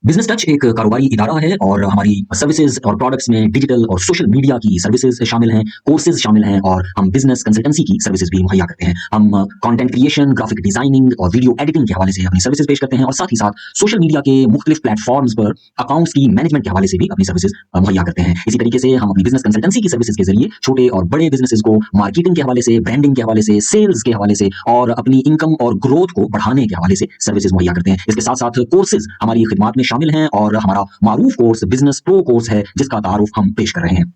Business touch एक कारोबारी इदारा है और हमारी सर्विसेज और प्रोडक्ट्स में डिजिटल और सोशल मीडिया की सर्विसेज शामिल हैं, कोर्सेज शामिल हैं और हम बिजनेस कंसल्टेंसी की सर्विसेज भी मुहैया करते हैं। हम कंटेंट क्रिएशन, ग्राफिक डिजाइनिंग और वीडियो एडिटिंग के हवाले से अपनी सर्विसेज पेश करते हैं और साथ ही साथ सोशल मीडिया के मुख्तलिफ प्लेटफॉर्म्स पर अकाउंट्स की मैनेजमेंट के हवाले से भी अपनी सर्विसेज मुहैया करते हैं। इसी तरीके से हम अपनी बिजनेस कंसल्टेंसी की सर्विसेज के जरिए छोटे और बड़े बिजनेसेस को मार्केटिंग के हवाले से, ब्रांडिंग के हवाले से, सेल्स के हवाले से और अपनी इनकम और ग्रोथ को बढ़ाने के हवाले से सर्विसेज मुहैया करते हैं। इसके साथ साथ कोर्सेज हमारी खिदमत में शामिल हैं और हमारा मारूफ कोर्स बिजनेस प्रो कोर्स है जिसका तारुफ हम पेश कर रहे हैं।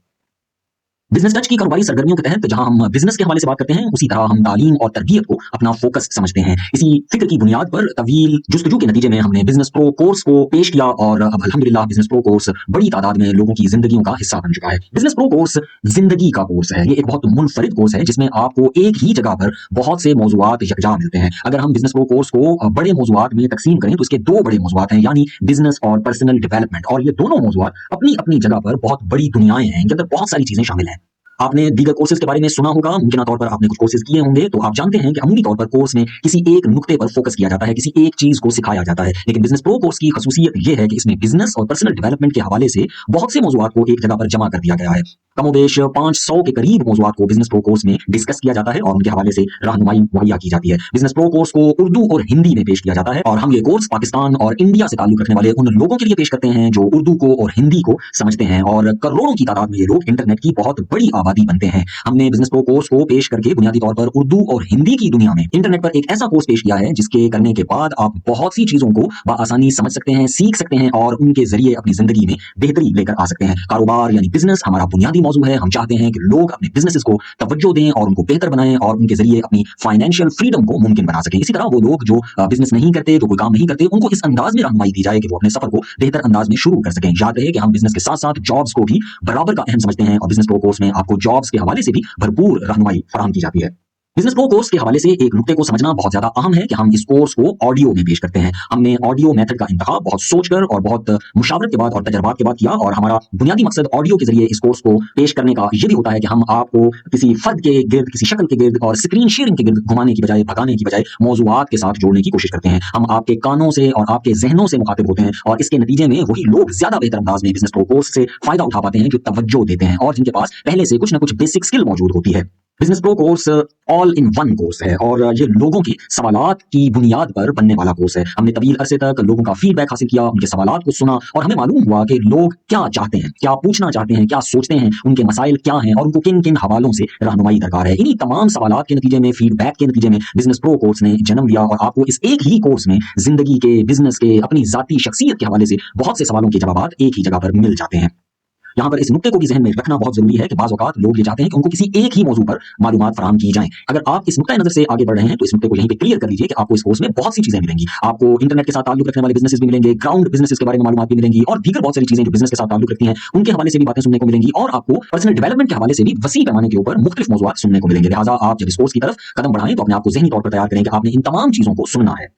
बिजनेस टच की कारोबारी सरगर्मियों के तहत जहां हम बिजनेस के हवाले से बात करते हैं, उसी तरह हम तालीम और तरबियत को अपना फोकस समझते हैं। इसी फिक्र की बुनियाद पर तवील जुस्तजू के नतीजे में हमने बिजनेस प्रो कोर्स को पेश किया और अब अल्हम्दुलिल्लाह बिजनेस प्रो कोर्स बड़ी तादाद में लोगों की जिंदगियों का हिस्सा बन चुका है। बिजनेस प्रो कोर्स जिंदगी का कोर्स है। ये एक बहुत मुनफरिद कोर्स है जिसमें आपको एक ही जगह पर बहुत से मौजुआत यकजा मिलते हैं। अगर हम बिजनेस प्रो कोर्स को बड़े मौजुआत में तकसीम करें तो इसके दो बड़े मौजुआत हैं, यानी बिजनेस और पर्सनल डेवलपमेंट, और ये दोनों मौजुआत अपनी अपनी जगह पर बहुत बड़ी दुनियाएं हैं। इनके अंदर बहुत सारी चीजें शामिल हैं। आपने दीगर कोर्सेज के बारे में सुना होगा, मुमकिन तौर पर आपने कुछ कोर्सेज किए होंगे, तो आप जानते हैं कि अमूमी तौर पर कोर्स में किसी एक नुक्ते पर फोकस किया जाता है, किसी एक चीज को सिखाया जाता है। लेकिन बिजनेस प्रो कोर्स की खसूसियत यह है कि इसमें बिजनेस और पर्सनल डेवलपमेंट के हवाले से बहुत से मौजुआत को एक जगह पर जमा कर दिया गया है। कमोबेश 500 के करीब मौजुआत को बिजनेस प्रो कोर्स में डिस्कस किया जाता है और उनके हवाले से रहनुमाई मुहैया की जाती है। बिजनेस प्रो कोर्स को उर्दू और हिंदी में पेश किया जाता है और हम ये कोर्स पाकिस्तान और इंडिया से ताल्लुक रखने वाले उन लोगों के लिए पेश करते हैं जो उर्दू को और हिंदी को समझते हैं, और करोड़ों की तादाद में ये लोग इंटरनेट की बहुत बड़ी आबादी बनते हैं। हमने बिजनेस प्रो कोर्स को पेश करके बुनियादी तौर पर उर्दू और हिंदी की दुनिया में इंटरनेट पर एक ऐसा कोर्स पेश किया है जिसके करने के बाद आप बहुत सी चीजों को बआसानी समझ सकते हैं, सीख सकते हैं और उनके जरिए अपनी जिंदगी में बेहतरी लेकर आ सकते हैं। कारोबार यानी बिजनेस हमारा बुनियादी मौजू है। हम चाहते हैं कि लोग अपने बिजनेसेस को तवज्जो दें और उनको बेहतर बनाएं और उनके जरिए अपनी फाइनेंशियल फ्रीडम को मुमकिन बना सकें। इसी तरह वो लोग जो बिजनेस नहीं करते, जो कोई काम नहीं करते, उनको इस अंदाज में रहनुमाई दी जाए कि वो अपने सफर को बेहतर अंदाज में शुरू कर सकें। याद रहे कि हम बिजनेस के साथ साथ जॉब्स को भी बराबर का अहम समझते हैं और बिजनेस प्रो कोर्स में आपको जॉब्स के हवाले से भी भरपूर रहनुमाई फराहम की जाती है। बिजनेस प्रो कोर्स के हवाले से एक नुक्ते को समझना बहुत ज्यादा अहम है कि हम इस कोर्स को ऑडियो में पेश करते हैं। हमने ऑडियो मेथड का इंतखाब बहुत सोचकर और बहुत मुशावरत के बाद और तजर्बात के बाद किया, और हमारा बुनियादी मकसद ऑडियो के जरिए इस कोर्स को पेश करने का यह भी होता है कि हम आपको किसी फर्द के गिर्द, किसी शक्ल के गिर्द और स्क्रीन शेयरिंग के गिर्द घुमाने की बजाय, भगाने की बजाय मौजुआत के साथ जोड़ने की कोशिश करते हैं। हम आपके कानों से और आपके जहनों से मुखातिब होते हैं और इसके नतीजे में वही लोग ज्यादा बेहतर अंदाज में बिजनेस प्रो कोर्स से फायदा उठा पाते हैं जो तवज्जो देते हैं और जिनके पास पहले से कुछ ना कुछ बेसिक स्किल मौजूद होती है। Business pro course all in one course है और ये लोगों की सवालात की बुनियाद पर बनने वाला कोर्स है। हमने तवील अरसे तक लोगों का फीडबैक हासिल किया, उनके सवालात को सुना और हमें मालूम हुआ कि लोग क्या चाहते हैं, क्या पूछना चाहते हैं, क्या सोचते हैं, उनके मसाइल क्या हैं और उनको किन किन हवालों से रहनुमाई दरकार है। इन्हीं तमाम सवालात के नतीजे में, फीडबैक के नतीजे में बिजनेस प्रो कोर्स ने जन्म लिया और आपको इस एक ही कोर्स में जिंदगी के, बिजनेस के, अपनी जाती शख्सियत के हवाले से बहुत से सवालों के जवाब एक ही जगह पर मिल जाते हैं। यहाँ पर इस नुक्ते को भी ज़हन में रखना बहुत जरूरी है कि बाज़ औक़ात लोग ये चाहते हैं कि उनको किसी एक ही मौजू पर मालूमात फराहम की जाएं। अगर आप इस नुक्ता नज़र से आगे बढ़ रहे हैं तो इस नुक्ते को यहीं पे क्लियर कर लीजिए कि आपको इस कोर्स में बहुत सी चीजें मिलेंगी। आपको इंटरनेट के साथ ताल्लुक रखने वाले बिजनेसेस भी मिलेंगे, ग्राउंड बिजनेसेस के बारे में मालूमात भी मिलेंगी और दीगर बहुत सारी चीजें जो बिजनेस के साथ ताल्लुक रखती हैं उनके हवाले से भी बातें सुनने को मिलेंगी, और आपको पर्सनल डेवलपमेंट के हवाले से भी वसी पैमाने के ऊपर मुख्तलिफ मौजुआत सुनने को मिलेंगे। लिहाजा आप जब इस कोर्स की तरफ कदम बढ़ाएं तो अपने आप को ज़हनी तौर पर तैयार करें कि आपने इन तमाम चीजों को सुनना है।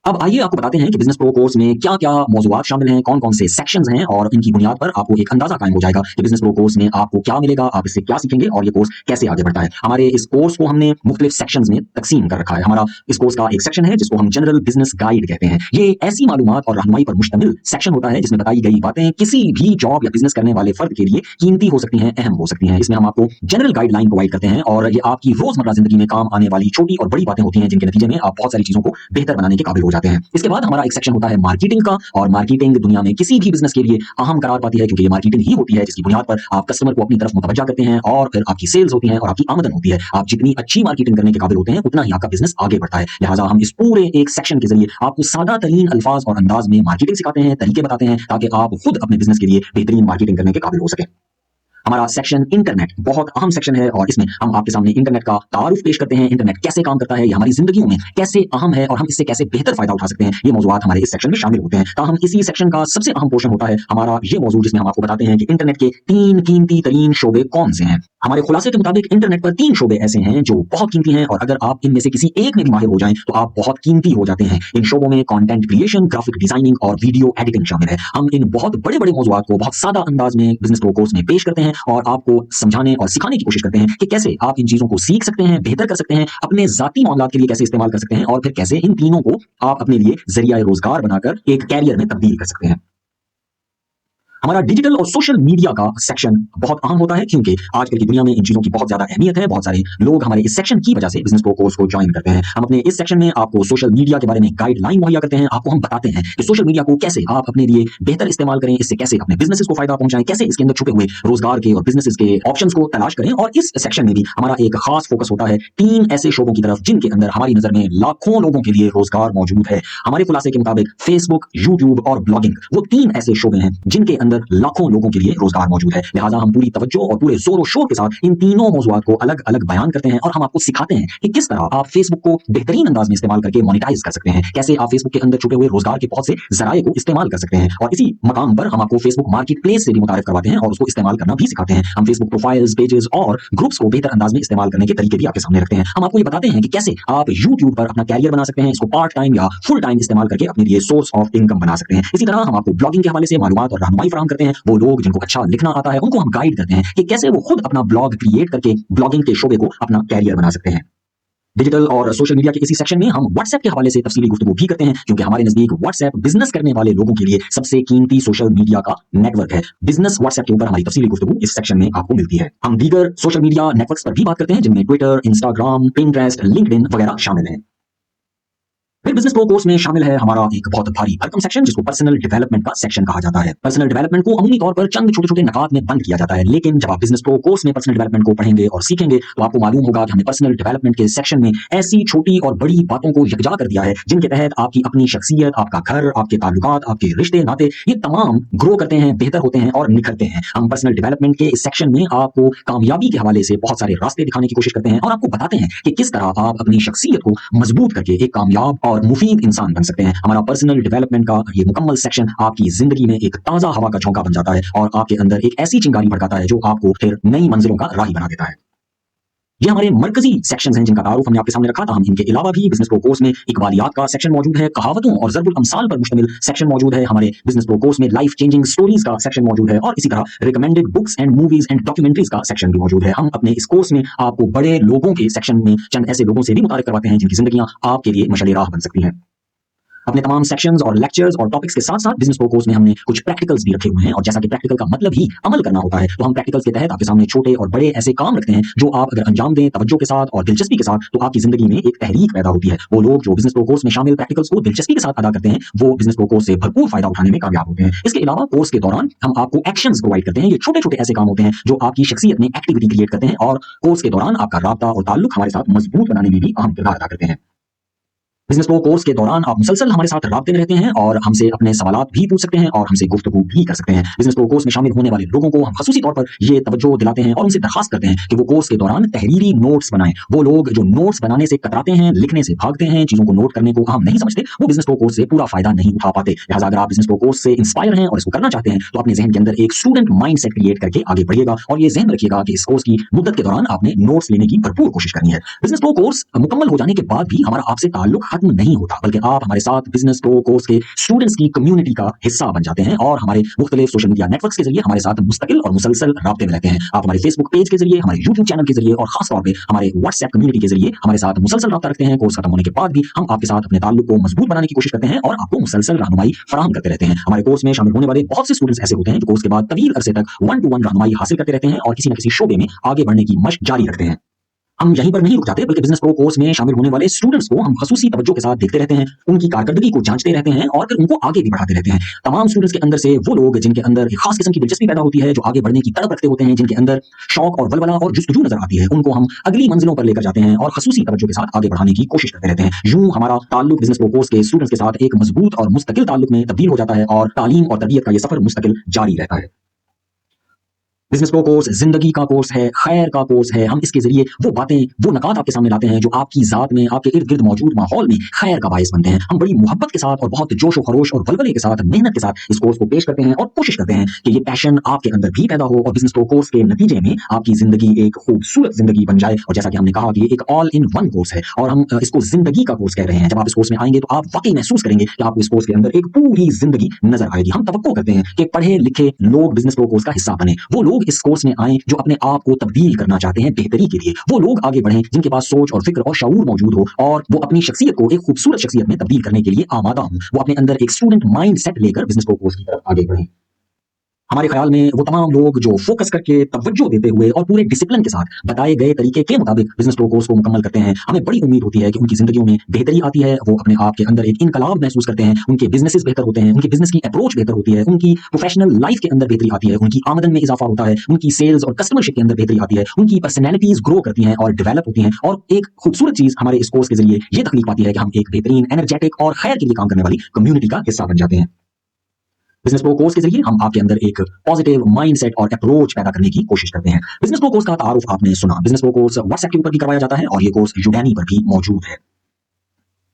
अब आइए आपको बताते हैं कि बिजनेस प्रो कोर्स में क्या क्या मौजुआत शामिल हैं, कौन कौन से सेक्शंस हैं, और इनकी बुनियाद पर आपको एक अंदाजा कायम हो जाएगा कि बिजनेस प्रो कोर्स में आपको क्या मिलेगा, आप इससे क्या सीखेंगे और ये कोर्स कैसे आगे बढ़ता है। हमारे इस कोर्स को हमने मुख्तलिफ सेक्शंस में तकसीम कर रखा है। हमारा इस कोर्स का एक सेक्शन है जिसको हम जनरल बिजनेस गाइड कहते हैं। ये ऐसी मालूमात और रहनुमाई पर मुश्तमिल सेक्शन होता है जिसमें बताई गई बातें किसी भी जॉब या बिजनेस करने वाले फर्द के लिए कीमती हो सकती हैं, अहम हो सकती हैं। इसमें हम आपको जनरल गाइडलाइन प्रोवाइड करते हैं और ये आपकी रोजमर्रा जिंदगी में काम आने वाली छोटी और बड़ी बातें होती हैं जिनके नतीजे में आप बहुत सारी चीजों को बेहतर बनाने के काबिल हो जाते हैं। इसके बाद हमारा एक सेक्शन होता है मार्केटिंग का, और मार्केटिंग दुनिया में किसी भी बिजनेस के लिए अहम करार पाती है क्योंकि ये मार्केटिंग ही होती है जिसकी बुनियाद पर आप कस्टमर को अपनी तरफ मुतवज्जा करते हैं और फिर आपकी सेल्स होती हैं और आपकी आमदन होती है। आप जितनी अच्छी मार्केटिंग करने के काबिल होते हैं उतना ही आपका बिजनेस आगे बढ़ता है। लिहाजा हम इस पूरे एक सेक्शन के जरिए आपको सादा तरीन अल्फाज और अंदाज में मार्केटिंग सिखाते हैं, तरीके बताते हैं ताकि आप खुद अपने बिजनेस के लिए बेहतरीन मार्केटिंग करने के काबिल हो सके। हमारा सेक्शन इंटरनेट बहुत अहम सेक्शन है और इसमें हम आपके सामने इंटरनेट का तारुफ पेश करते हैं। इंटरनेट कैसे काम करता है, ये हमारी जिंदगियों में कैसे अहम है और हम इससे कैसे बेहतर फायदा उठा सकते हैं, ये मौजूआत हमारे इस सेक्शन में शामिल होते हैं। ताहम इसी सेक्शन का सबसे अहम पोर्शन होता है हमारा ये मौजूद जिसमें हम आपको बताते हैं कि इंटरनेट के 3 कीमती तरीन शोबे कौन से हैं। हमारे खुलासे के मुताबिक इंटरनेट पर 3 शोबे ऐसे हैं जो बहुत कीमती हैं और अगर आप इनमें से किसी एक में भी माहिर हो जाएं तो आप बहुत कीमती हो जाते हैं। इन शोबों में कंटेंट क्रिएशन, ग्राफिक डिजाइनिंग और वीडियो एडिटिंग शामिल है। हम इन बहुत बड़े-बड़े मौज़ूआत को बहुत सादा अंदाज में बिजनेस प्रो कोर्स में पेश करते हैं और आपको समझाने और सिखाने की कोशिश करते हैं कि कैसे आप इन चीजों को सीख सकते हैं, बेहतर कर सकते हैं, अपने ज़ाती मामलात के लिए कैसे इस्तेमाल कर सकते हैं और फिर कैसे इन तीनों को आप अपने लिए ज़रिया रोज़गार बनाकर एक कैरियर में तब्दील कर सकते हैं। हमारा डिजिटल और सोशल मीडिया का सेक्शन बहुत अहम होता है क्योंकि आजकल की दुनिया में इन चीजों की बहुत ज्यादा अहमियत है। बहुत सारे लोग हमारे इस सेक्शन की वजह से बिजनेस प्रो कोर्स को ज्वाइन करते हैं। हम अपने इस सेक्शन में आपको सोशल मीडिया के बारे में गाइडलाइन मुहैया करते हैं। आपको हम बताते हैं कि सोशल मीडिया को कैसे आप अपने लिए बेहतर इस्तेमाल करें, इससे कैसे अपने बिजनेसेस को फायदा पहुंचाएं, कैसे इसके अंदर छुपे हुए रोजगार के और बिजनेसेस के ऑप्शंस को तलाश करें। और इस सेक्शन में भी हमारा एक खास फोकस होता है 3 ऐसे शोबों की तरफ जिनके अंदर हमारी नजर में लाखों लोगों के लिए रोजगार मौजूद है। हमारे खुलासे के मुताबिक फेसबुक, यूट्यूब और ब्लॉगिंग वो 3 ऐसे शोबे हैं जिनके अंदर लाखों लोगों के लिए रोजगार मौजूद है। लिहाजा हम पूरी तवज्जो और पूरे जोर शोर के साथ इन तीनों मौज़ूआत को अलग अलग बयान करते हैं और हम आपको सिखाते हैं कि किस तरह आप फेसबुक को बेहतरीन अंदाज में इस्तेमाल करके मोनेटाइज कर सकते हैं, कैसे आप फेसबुक के अंदर छुपे हुए रोजगार के बहुत से जराये को इस्तेमाल कर सकते हैं। और इसी मकाम पर हम आपको फेसबुक मार्केट प्लेस से भी मुतारिफ करवाते हैं और उसको इस्तेमाल करना भी सिखाते हैं। हम फेसबुक प्रोफाइल्स, पेजेस और ग्रुप्स को बेहतर अंदाज में इस्तेमाल करने के तरीके भी आपके सामने रखते हैं। हम आपको ये बताते हैं कि कैसे आप यूट्यूब पर अपना कैरियर बना सकते हैं, इसको पार्ट टाइम या फुल टाइम इस्तेमाल करके अपने लिए सोर्स ऑफ इनकम बना सकते हैं। इसी तरह हम आपको ब्लॉगिंग के हवाले से मालूमात और रहनुमाई फराहम करते हैं। वो लोग जिनको अच्छा लिखना आता है उनको हम गाइड करते हैं कि कैसे वो खुद अपना ब्लॉग क्रिएट करके ब्लॉगिंग के शोबे को अपना कैरियर बना सकते हैं। डिजिटल और सोशल मीडिया के इसी सेक्शन में हम व्हाट्सएप के हवाले से तफसीली गुफ्तगू भी करते हैं क्योंकि हमारे नजदीक व्हाट्सएप बिजनेस करने वाले लोगों के लिए सबसे कीमती सोशल मीडिया का नेटवर्क है। बिजनेस व्हाट्सएप के ऊपर हमारी तफसीली गुफ्तगू इस सेक्शन में आपको मिलती है। हम दीगर सोशल मीडिया नेटवर्क्स पर भी बात करते हैं जिनमें ट्विटर, इंस्टाग्राम, पिंटरेस्ट, लिंक्डइन वगैरह शामिल हैं। फिर बिजनेस प्रो कोर्स में शामिल है हमारा एक बहुत भारी भरकम सेक्शन जिसको पर्सनल डेवलपमेंट का सेक्शन कहा जाता है। पर्सनल डेवलपमेंट को अमूमी तौर पर चंद छोटे छोटे नकात में बंद किया जाता है, लेकिन जब आप बिजनेस प्रो कोर्स में पर्सनल डेवलपमेंट को पढ़ेंगे और सीखेंगे तो आपको मालूम होगा कि हमने पर्सनल डेवलपमेंट के सेक्शन में ऐसी छोटी और बड़ी बातों को यकजा कर दिया है जिनके तहत आपकी अपनी शख्सियत, आपका घर, आपके ताल्लुकात, आपके रिश्ते नाते ये तमाम ग्रो करते हैं, बेहतर होते हैं और निखरते हैं। हम पर्सनल डेवलपमेंट के इस सेक्शन में आपको कामयाबी के हवाले से बहुत सारे रास्ते दिखाने की कोशिश करते हैं और आपको बताते हैं कि किस तरह आप अपनी शख्सियत को मजबूत करके एक कामयाब और मुफीद इंसान बन सकते हैं। हमारा पर्सनल डेवलपमेंट का ये मुकम्मल सेक्शन आपकी जिंदगी में एक ताजा हवा का झोंका बन जाता है और आपके अंदर एक ऐसी चिंगारी भड़काता है जो आपको फिर नई मंजिलों का राही बना देता है। ये हमारे मरकजी सेक्शंस हैं जिनका तारुफ हमने आपके सामने रखा था। हम इनके अलावा भी बिजनेस प्रो कोर्स में इकबालियात का सेक्शन मौजूद है, कहावतों और ज़रबुल अमसाल पर मुश्तमिल सेक्शन मौजूद है। हमारे बिजनेस प्रो कोर्स में लाइफ चेंजिंग स्टोरीज का सेक्शन मौजूद है और इसी तरह recommended books and movies and documentaries का सेक्शन भी मौजूद है। हम अपने इस कोर्स में आपको बड़े लोगों के सेक्शन में चंद ऐसे लोगों से भी मुतारिफ करवाते हैं जिनकी जिंदगियां आपके लिए मशाल राह बन सकती हैं। अपने तमाम सेक्शंस और लेक्चर्स और टॉपिक्स के साथ साथ बिजनेस प्रो कोर्स में हमने कुछ प्रैक्टिकल्स भी रखे हुए हैं और जैसा कि प्रैक्टिकल का मतलब ही अमल करना होता है तो हम प्रैक्टिकल्स के तहत आपके सामने छोटे और बड़े ऐसे काम रखते हैं जो आप अगर अंजाम दें तवज्जो के साथ और दिलचस्पी के साथ तो आपकी जिंदगी में एक तहरीक पैदा होती है। वो लोग जो बिजनेस प्रो कोर्स में शामिल प्रैक्टिकल्स को दिलचस्पी के साथ अदा करते हैं वो बिजनेस प्रो कोर्स से भरपूर फायदा उठाने में कामयाब होते हैं। इसके अलावा कोर्स के दौरान हम आपको एक्शंस प्रोवाइड करते हैं। ये छोटे छोटे ऐसे काम होते हैं जो आपकी शख्सियत में एक्टिविटी क्रिएट करते हैं और कोर्स के दौरान आपका राब्ता और ताल्लुक हमारे साथ मजबूत बनाने में भी अहम किरदार अदा करते हैं। बिजनेस प्रो कोर्स के दौरान आप मुसलसल हमारे साथ राब्ते में रहते हैं और हमसे अपने सवालात भी पूछ सकते हैं और हमसे गुफ्तगू भी कर सकते हैं। बिजनेस प्रो कोर्स में शामिल होने वाले लोगों को हम खसूसी तौर पर ये तवज्जो दिलाते हैं और उनसे दरखास्त करते हैं कि वो कोर्स के दौरान तहरीरी नोट्स बनाएं। वो लोग जो नोट्स बनाने से कतराते हैं, लिखने से भागते हैं, चीजों को नोट करने को अहम नहीं समझते, वो बिजनेस प्रो कोर्स से पूरा फायदा नहीं उठा पाते। लिहाजा अगर आप बिजनेस प्रो कोर्स से इंस्पायर हैं और इसको करना चाहते हैं तो अपने जहन के अंदर एक स्टूडेंट माइंड सेट क्रिएट करके आगे बढ़िएगा और ये जहन रखिएगा कि इस कोर्स की मुद्दत के दौरान आपने नोट्स लेने की भरपूर कोशिश करनी है। बिजनेस प्रो कोर्स मुकम्मल हो जाने के बाद भी हमारा आपसे ताल्लुक खत्म नहीं होता, बल्कि आप हमारे साथ बिजनेस प्रो कोर्स के स्टूडेंट्स की कम्युनिटी का हिस्सा बन जाते हैं और हमारे मुख्तलिफ सोशल मीडिया नेटवर्क्स के जरिए हमारे साथ मुस्तकिल और मुसलसल राब्ते में रहते हैं। आप हमारे फेसबुक पेज के जरिए, हमारे यूट्यूब चैनल के जरिए और खास तौर पे हमारे व्हाट्सएप कम्युनिटी के जरिए हमारे साथ मुसलसल राब्ता रखते हैं। कोर्स खत्म होने के बाद भी हम आपके साथ अपने ताल्लुक को मजबूत बनाने की कोशिश करते हैं और आपको मुसलसल रहनुमाई फराहम करते रहते हैं। हमारे कोर्स में शामिल होने वाले बहुत से स्टूडेंट्स ऐसे होते हैं जो कोर्स के बाद तवील अरसे तक 1-to-1 रहनुमाई हासिल करते रहते हैं और किसी न किसी शोबे में आगे बढ़ने की मशक जारी रखते हैं। हम यहीं पर नहीं रुक जाते बल्कि बिजनेस प्रो कोर्स में शामिल होने वाले स्टूडेंट्स को हम खसूसी तवज्जो के साथ देखते रहते हैं, उनकी कारकर्दगी को जांचते रहते हैं और फिर उनको आगे भी बढ़ाते रहते हैं। तमाम स्टूडेंट्स के अंदर से वो लोग जिनके अंदर एक खास किस्म की दिलचस्पी पैदा होती है, जो आगे बढ़ने की तड़प रखते होते हैं, जिनके अंदर शौक और वलवला और जुस्तजू नजर आती है, उनको हम अगली मंजिलों पर लेकर जाते हैं और खसूसी तवज्जो के साथ आगे बढ़ाने की कोशिश करते रहते हैं। यूं हमारा ताल्लुक बिजनेस प्रो कोर्स के स्टूडेंट्स के साथ एक मजबूत और मुस्तकिल ताल्लुक में तब्दील हो जाता है और तालीम और तरबियत का ये सफर मुस्तकिल जारी रहता है। बिजनेस प्रो कोर्स जिंदगी का कोर्स है, खैर का कोर्स है। हम इसके जरिए वो बातें, वो नकात आपके सामने लाते हैं जो आपकी जात में, आपके इर्द गिर्द मौजूद माहौल में खैर का बायस बनते हैं। हम बड़ी मोहब्बत के साथ और बहुत जोश और खरोश और वलवले के साथ, मेहनत के साथ इस कोर्स को पेश करते हैं और कोशिश करते हैं कि ये पैशन आपके अंदर भी पैदा हो और बिजनेस प्रो कोर्स के नतीजे में आपकी जिंदगी एक खूबसूरत जिंदगी बन जाए। और जैसा कि हमने कहा कि ये एक ऑल इन वन कोर्स है और हम इसको जिंदगी का कोर्स कह रहे हैं। जब आप इस कोर्स में आएंगे तो आप वाकई महसूस करेंगे कि आपको इस कोर्स के अंदर एक पूरी जिंदगी नजर आएगी। हम तवक्को करते हैं कि पढ़े लिखे लोग बिजनेस प्रो कोर्स का हिस्सा बने, वो लोग इस कोर्स में आए जो अपने आप को तब्दील करना चाहते हैं बेहतरी के लिए, वो लोग आगे बढ़ें जिनके पास सोच और फिक्र और शऊर मौजूद हो और वो अपनी शख्सियत को एक खूबसूरत शख्सियत में तब्दील करने के लिए आमादा हों, वो अपने अंदर एक स्टूडेंट माइंड सेट लेकर बिजनेस प्रो कोर्स की तरफ आगे बढ़ें। हमारे ख्याल में वो तमाम लोग जो फोकस करके, तवज्जो देते हुए और पूरे डिसिप्लिन के साथ बताए गए तरीके के मुताबिक बिजनेस प्रो कोर्स को मुकम्मल करते हैं, हमें बड़ी उम्मीद होती है कि उनकी जिंदगियों में बेहतरी आती है, वो अपने आप के अंदर एक इनकलाब महसूस करते हैं, उनके बिजनेसेस बेहतर होते हैं, उनके बिजनेस की अप्रोच बेहतर होती है, उनकी प्रोफेशनल लाइफ के अंदर बेहतरी आती है, उनकी आमदन में इजाफा होता है, उनकी सेल्स और कस्टमरशिप के अंदर बेहतरी आती है, उनकी पर्सनैलिटीज ग्रो करती हैं और डेवलप होती हैं। और एक खूबसूरत चीज हमारे इस कोर्स के जरिए ये तकलीफ पाती है कि हम एक बेहतरीन, एनर्जेटिक और खैर के लिए काम करने वाली कम्युनिटी का हिस्सा बन जाते हैं। बिजनेस प्रो कोर्स के जरिए हम आपके अंदर एक पॉजिटिव माइंडसेट और अप्रोच पैदा करने की कोशिश करते हैं। बिजनेस प्रो कोर्स का तारुफ आपने सुना, बिजनेस प्रो कोर्स व्हाट्सएप के ऊपर भी करवाया जाता है और ये कोर्स यूडेमी पर भी मौजूद है।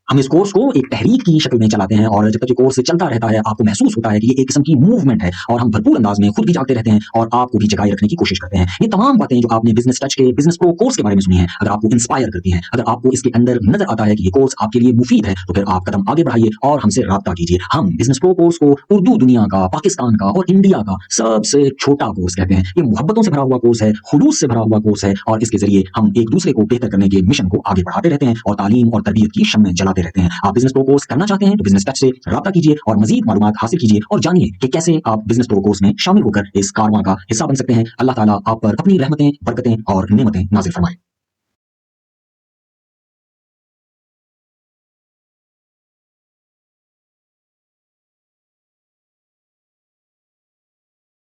हम इस कोर्स को एक तहरीक की शक्ल में चलाते हैं और जब तक ये कोर्स चलता रहता है आपको महसूस होता है कि ये एक किस्म की मूवमेंट है और हम भरपूर अंदाज में खुद भी जागते रहते हैं और आपको भी जगाए रखने की कोशिश करते हैं। ये तमाम बातें जो आपने बिजनेस टच के, बिजनेस प्रो कोर्स के बारे में सुनी है, अगर आपको इंस्पायर करती हैं, अगर आपको इसके अंदर नजर आता है कि ये कोर्स आपके लिए मुफीद है, तो फिर आप कदम आगे बढ़ाइए और हमसे राब्ता कीजिए। हम बिजनेस प्रो कोर्स को उर्दू दुनिया का, पाकिस्तान का और इंडिया का सबसे छोटा कोर्स कहते हैं। ये मोहब्बतों से भरा हुआ कोर्स है, खुलूस से भरा हुआ कोर्स है और इसके जरिए हम एक दूसरे को बेहतर करने के मिशन को आगे बढ़ाते रहते हैं और तालीम और तरबियत की शम्में जलाते रहते हैं। आप बिजनेस प्रो कोर्स करना चाहते हैं तो बिजनेस टच से राब्ता कीजिए और मजीद मालूमात हासिल कीजिए और जानिए कि कैसे आप बिजनेस प्रो कोर्स में शामिल होकर इस कारवां का हिस्सा बन सकते हैं। अल्लाह ताला आप पर अपनी रहमतें, बरकतें और नेमतें नाज़िल फरमाए।